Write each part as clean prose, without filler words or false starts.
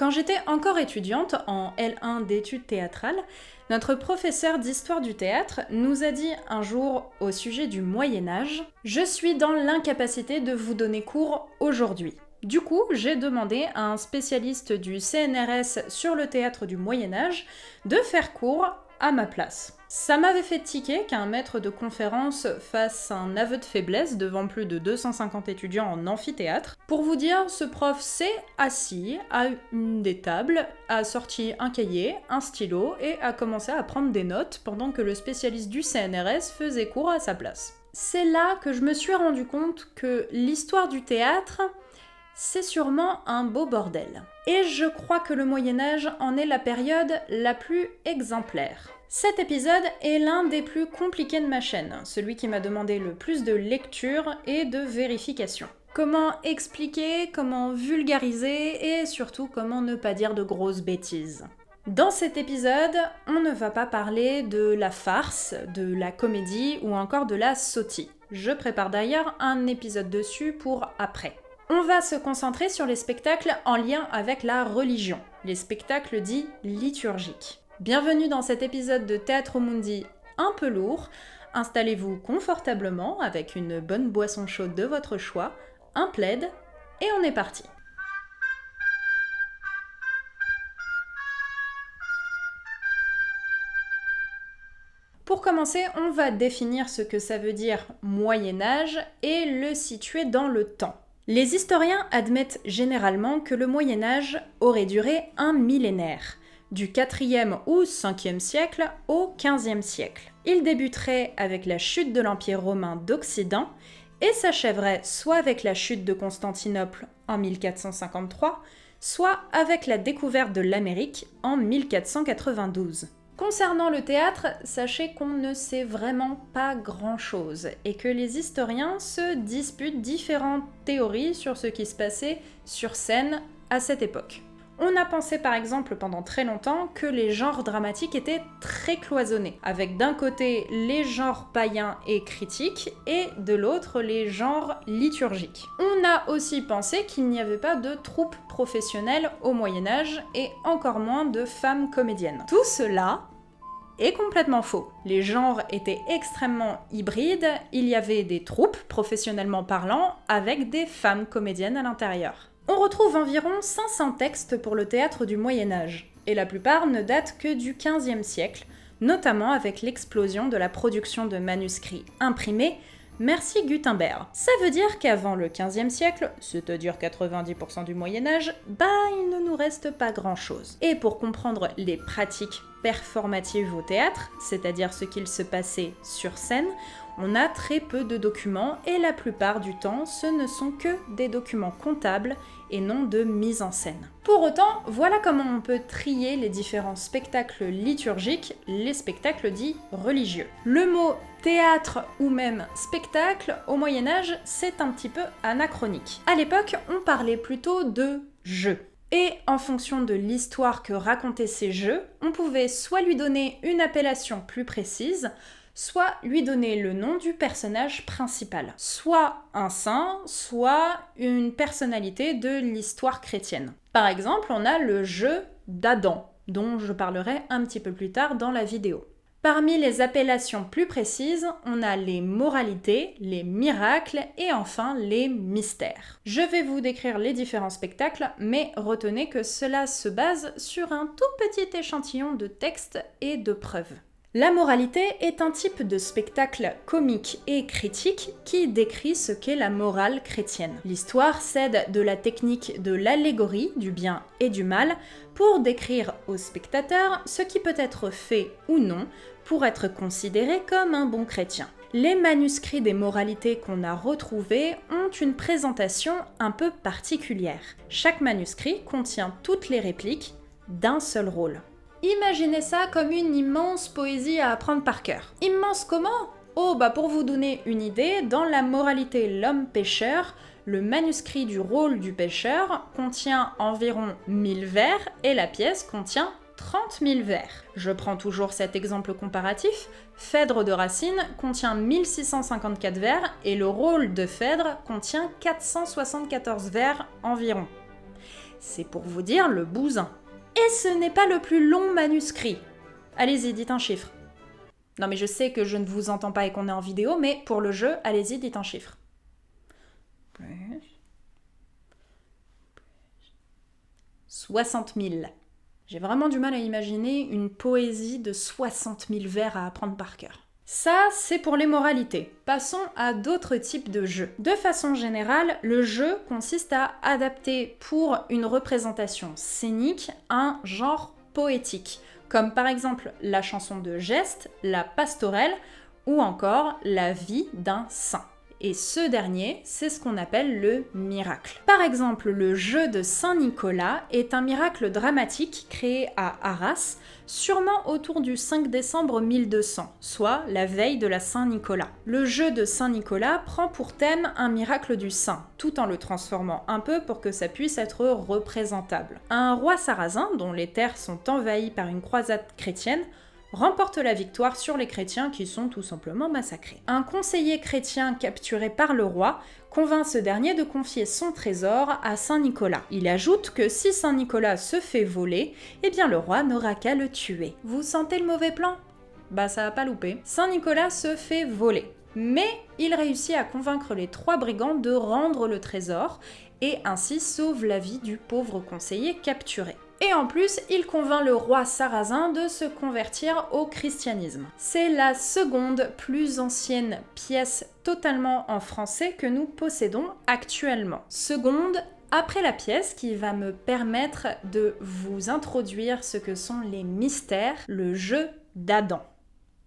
Quand j'étais encore étudiante en L1 d'études théâtrales, notre professeur d'histoire du théâtre nous a dit un jour au sujet du Moyen-Âge « Je suis dans l'incapacité de vous donner cours aujourd'hui ». Du coup, j'ai demandé à un spécialiste du CNRS sur le théâtre du Moyen-Âge de faire cours à ma place. Ça m'avait fait tiquer qu'un maître de conférence fasse un aveu de faiblesse devant plus de 250 étudiants en amphithéâtre. Pour vous dire, ce prof s'est assis à une des tables, a sorti un cahier, un stylo et a commencé à prendre des notes pendant que le spécialiste du CNRS faisait cours à sa place. C'est là que je me suis rendu compte que l'histoire du théâtre, c'est sûrement un beau bordel. Et je crois que le Moyen-Âge en est la période la plus exemplaire. Cet épisode est l'un des plus compliqués de ma chaîne, celui qui m'a demandé le plus de lecture et de vérification. Comment expliquer, comment vulgariser et surtout comment ne pas dire de grosses bêtises. Dans cet épisode, on ne va pas parler de la farce, de la comédie ou encore de la sottise. Je prépare d'ailleurs un épisode dessus pour après. On va se concentrer sur les spectacles en lien avec la religion, les spectacles dits liturgiques. Bienvenue dans cet épisode de Théâtre Mundi un peu lourd. Installez-vous confortablement avec une bonne boisson chaude de votre choix, un plaid, et on est parti. Pour commencer, on va définir ce que ça veut dire Moyen-Âge et le situer dans le temps. Les historiens admettent généralement que le Moyen-Âge aurait duré un millénaire, du 4e ou 5e siècle au 15e siècle. Il débuterait avec la chute de l'Empire romain d'Occident et s'achèverait soit avec la chute de Constantinople en 1453, soit avec la découverte de l'Amérique en 1492. Concernant le théâtre, sachez qu'on ne sait vraiment pas grand-chose et que les historiens se disputent différentes théories sur ce qui se passait sur scène à cette époque. On a pensé par exemple pendant très longtemps que les genres dramatiques étaient très cloisonnés, avec d'un côté les genres païens et critiques et de l'autre les genres liturgiques. On a aussi pensé qu'il n'y avait pas de troupes professionnelles au Moyen-Âge et encore moins de femmes comédiennes. Tout cela est complètement faux. Les genres étaient extrêmement hybrides, il y avait des troupes professionnellement parlant avec des femmes comédiennes à l'intérieur. On retrouve environ 500 textes pour le théâtre du Moyen-Âge, et la plupart ne datent que du XVe siècle, notamment avec l'explosion de la production de manuscrits imprimés. Merci Gutenberg. Ça veut dire qu'avant le XVe siècle, c'est-à-dire 90% du Moyen-Âge, il ne nous reste pas grand-chose. Et pour comprendre les pratiques performatives au théâtre, c'est-à-dire ce qu'il se passait sur scène, on a très peu de documents et la plupart du temps, ce ne sont que des documents comptables et non de mise en scène. Pour autant, voilà comment on peut trier les différents spectacles liturgiques, les spectacles dits religieux. Le mot théâtre ou même spectacle, au Moyen-Âge, c'est un petit peu anachronique. À l'époque, on parlait plutôt de jeu. Et en fonction de l'histoire que racontaient ces jeux, on pouvait soit lui donner une appellation plus précise, soit lui donner le nom du personnage principal, soit un saint, soit une personnalité de l'histoire chrétienne. Par exemple, on a le jeu d'Adam, dont je parlerai un petit peu plus tard dans la vidéo. Parmi les appellations plus précises, on a les moralités, les miracles et enfin les mystères. Je vais vous décrire les différents spectacles, mais retenez que cela se base sur un tout petit échantillon de textes et de preuves. La moralité est un type de spectacle comique et critique qui décrit ce qu'est la morale chrétienne. L'histoire s'aide de la technique de l'allégorie, du bien et du mal, pour décrire au spectateur ce qui peut être fait ou non pour être considéré comme un bon chrétien. Les manuscrits des moralités qu'on a retrouvés ont une présentation un peu particulière. Chaque manuscrit contient toutes les répliques d'un seul rôle. Imaginez ça comme une immense poésie à apprendre par cœur. Immense comment ? Pour vous donner une idée, dans la moralité L'homme pécheur, le manuscrit du rôle du pécheur contient environ 1000 vers et la pièce contient 30 000 vers. Je prends toujours cet exemple comparatif. Phèdre de Racine contient 1654 vers et le rôle de Phèdre contient 474 vers environ. c'est pour vous dire le bousin. Et ce n'est pas le plus long manuscrit. Allez-y, dites un chiffre. Non mais je sais que je ne vous entends pas et qu'on est en vidéo, mais pour le jeu, allez-y, dites un chiffre. 60 000. J'ai vraiment du mal à imaginer une poésie de 60 000 vers à apprendre par cœur. Ça, c'est pour les moralités. Passons à d'autres types de jeux. De façon générale, le jeu consiste à adapter pour une représentation scénique un genre poétique, comme par exemple la chanson de geste, la pastorelle ou encore la vie d'un saint. Et ce dernier, c'est ce qu'on appelle le miracle. Par exemple, le jeu de Saint-Nicolas est un miracle dramatique créé à Arras, sûrement autour du 5 décembre 1200, soit la veille de la Saint-Nicolas. Le jeu de Saint-Nicolas prend pour thème un miracle du saint, tout en le transformant un peu pour que ça puisse être représentable. Un roi sarrasin, dont les terres sont envahies par une croisade chrétienne, remporte la victoire sur les chrétiens qui sont tout simplement massacrés. Un conseiller chrétien capturé par le roi convainc ce dernier de confier son trésor à Saint Nicolas. Il ajoute que si Saint Nicolas se fait voler, eh bien le roi n'aura qu'à le tuer. Vous sentez le mauvais plan ? Bah ça a pas loupé. Saint Nicolas se fait voler. Mais il réussit à convaincre les 3 brigands de rendre le trésor et ainsi sauve la vie du pauvre conseiller capturé. Et en plus, il convainc le roi sarrasin de se convertir au christianisme. C'est la seconde plus ancienne pièce totalement en français que nous possédons actuellement. Seconde après la pièce qui va me permettre de vous introduire ce que sont les mystères, le jeu d'Adam.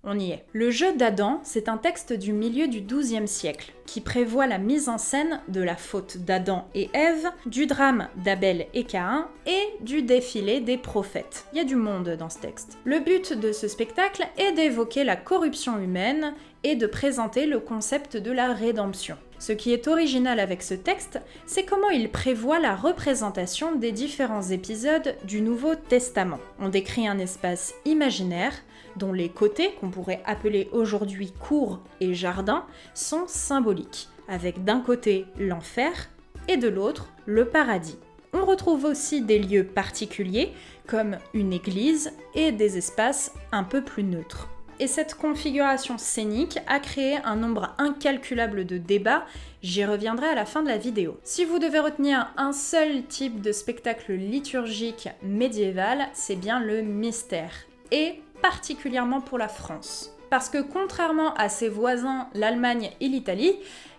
On y est. Le jeu d'Adam, c'est un texte du milieu du XIIe siècle qui prévoit la mise en scène de la faute d'Adam et Ève, du drame d'Abel et Caïn et du défilé des prophètes. Il y a du monde dans ce texte. Le but de ce spectacle est d'évoquer la corruption humaine et de présenter le concept de la rédemption. Ce qui est original avec ce texte, c'est comment il prévoit la représentation des différents épisodes du Nouveau Testament. On décrit un espace imaginaire dont les côtés, qu'on pourrait appeler aujourd'hui cour et jardin, sont symboliques, avec d'un côté l'enfer et de l'autre le paradis. On retrouve aussi des lieux particuliers, comme une église et des espaces un peu plus neutres. Et cette configuration scénique a créé un nombre incalculable de débats, j'y reviendrai à la fin de la vidéo. Si vous devez retenir un seul type de spectacle liturgique médiéval, c'est bien le mystère, et particulièrement pour la France. Parce que contrairement à ses voisins, l'Allemagne et l'Italie,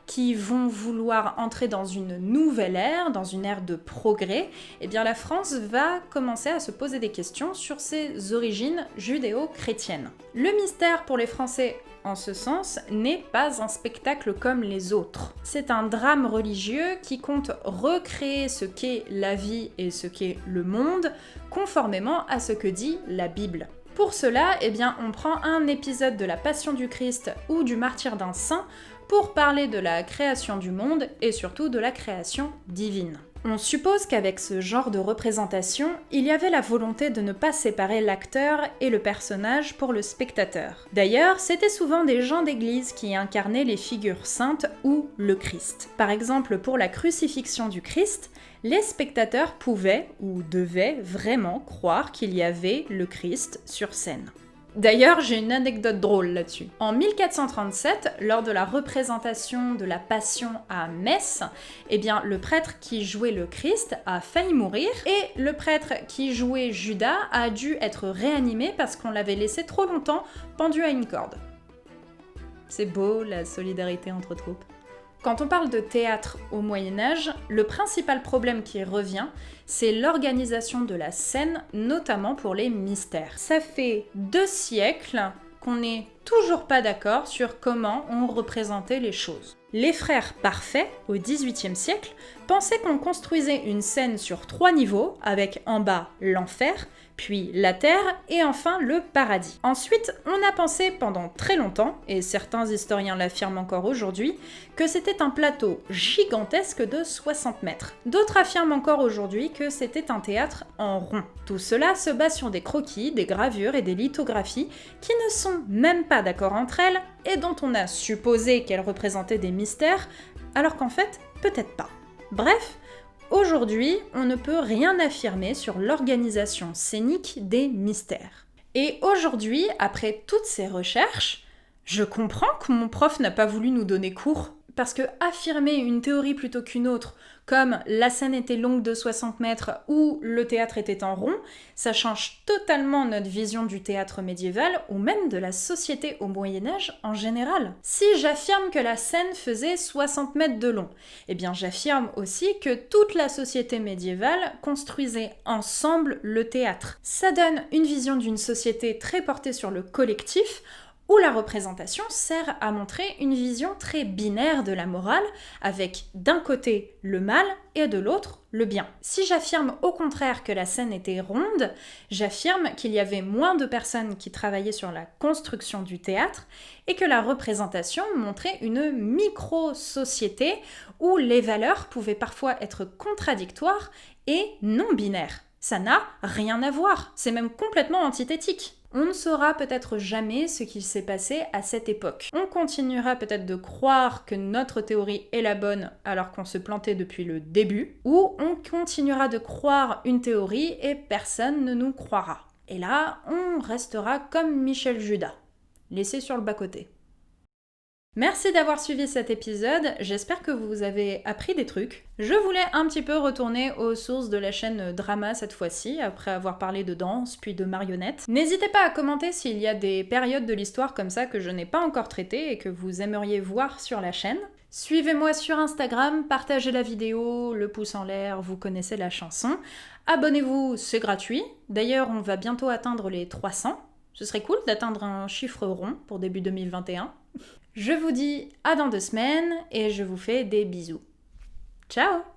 qui vont vouloir entrer dans une nouvelle ère, dans une ère de progrès, eh bien la France va commencer à se poser des questions sur ses origines judéo-chrétiennes. Le mystère pour les Français, en ce sens, n'est pas un spectacle comme les autres. C'est un drame religieux qui compte recréer ce qu'est la vie et ce qu'est le monde, conformément à ce que dit la Bible. Pour cela, eh bien, on prend un épisode de la Passion du Christ ou du martyre d'un saint pour parler de la création du monde et surtout de la création divine. On suppose qu'avec ce genre de représentation, il y avait la volonté de ne pas séparer l'acteur et le personnage pour le spectateur. D'ailleurs, c'était souvent des gens d'église qui incarnaient les figures saintes ou le Christ. Par exemple, pour la crucifixion du Christ, les spectateurs pouvaient ou devaient vraiment croire qu'il y avait le Christ sur scène. D'ailleurs, j'ai une anecdote drôle là-dessus. En 1437, lors de la représentation de la Passion à Metz, eh bien, le prêtre qui jouait le Christ a failli mourir et le prêtre qui jouait Judas a dû être réanimé parce qu'on l'avait laissé trop longtemps pendu à une corde. C'est beau, la solidarité entre troupes. Quand on parle de théâtre au Moyen-Âge, le principal problème qui revient, c'est l'organisation de la scène, notamment pour les mystères. Ça fait 2 siècles qu'on n'est toujours pas d'accord sur comment on représentait les choses. Les frères parfaits, au XVIIIe siècle, pensaient qu'on construisait une scène sur 3 niveaux, avec en bas l'enfer, puis la terre et enfin le paradis. Ensuite, on a pensé pendant très longtemps, et certains historiens l'affirment encore aujourd'hui, que c'était un plateau gigantesque de 60 mètres. D'autres affirment encore aujourd'hui que c'était un théâtre en rond. Tout cela se base sur des croquis, des gravures et des lithographies qui ne sont même pas d'accord entre elles et dont on a supposé qu'elles représentaient des mystères, alors qu'en fait, peut-être pas. Bref, aujourd'hui, on ne peut rien affirmer sur l'organisation scénique des mystères. Et aujourd'hui, après toutes ces recherches, je comprends que mon prof n'a pas voulu nous donner cours. Parce que affirmer une théorie plutôt qu'une autre, comme la scène était longue de 60 mètres ou le théâtre était en rond, ça change totalement notre vision du théâtre médiéval ou même de la société au Moyen-Âge en général. Si j'affirme que la scène faisait 60 mètres de long, eh bien j'affirme aussi que toute la société médiévale construisait ensemble le théâtre. Ça donne une vision d'une société très portée sur le collectif, où la représentation sert à montrer une vision très binaire de la morale, avec d'un côté le mal et de l'autre le bien. Si j'affirme au contraire que la scène était ronde, j'affirme qu'il y avait moins de personnes qui travaillaient sur la construction du théâtre et que la représentation montrait une micro-société où les valeurs pouvaient parfois être contradictoires et non binaires. Ça n'a rien à voir, c'est même complètement antithétique. On ne saura peut-être jamais ce qu'il s'est passé à cette époque. On continuera peut-être de croire que notre théorie est la bonne alors qu'on se plantait depuis le début, ou on continuera de croire une théorie et personne ne nous croira. Et là, on restera comme Michel Judas, laissé sur le bas-côté. Merci d'avoir suivi cet épisode, j'espère que vous avez appris des trucs. Je voulais un petit peu retourner aux sources de la chaîne Drama cette fois-ci, après avoir parlé de danse puis de marionnettes. N'hésitez pas à commenter s'il y a des périodes de l'histoire comme ça que je n'ai pas encore traitées et que vous aimeriez voir sur la chaîne. Suivez-moi sur Instagram, partagez la vidéo, le pouce en l'air, vous connaissez la chanson. Abonnez-vous, c'est gratuit. D'ailleurs, on va bientôt atteindre les 300. Ce serait cool d'atteindre un chiffre rond pour début 2021. Je vous dis à dans 2 semaines et je vous fais des bisous. Ciao!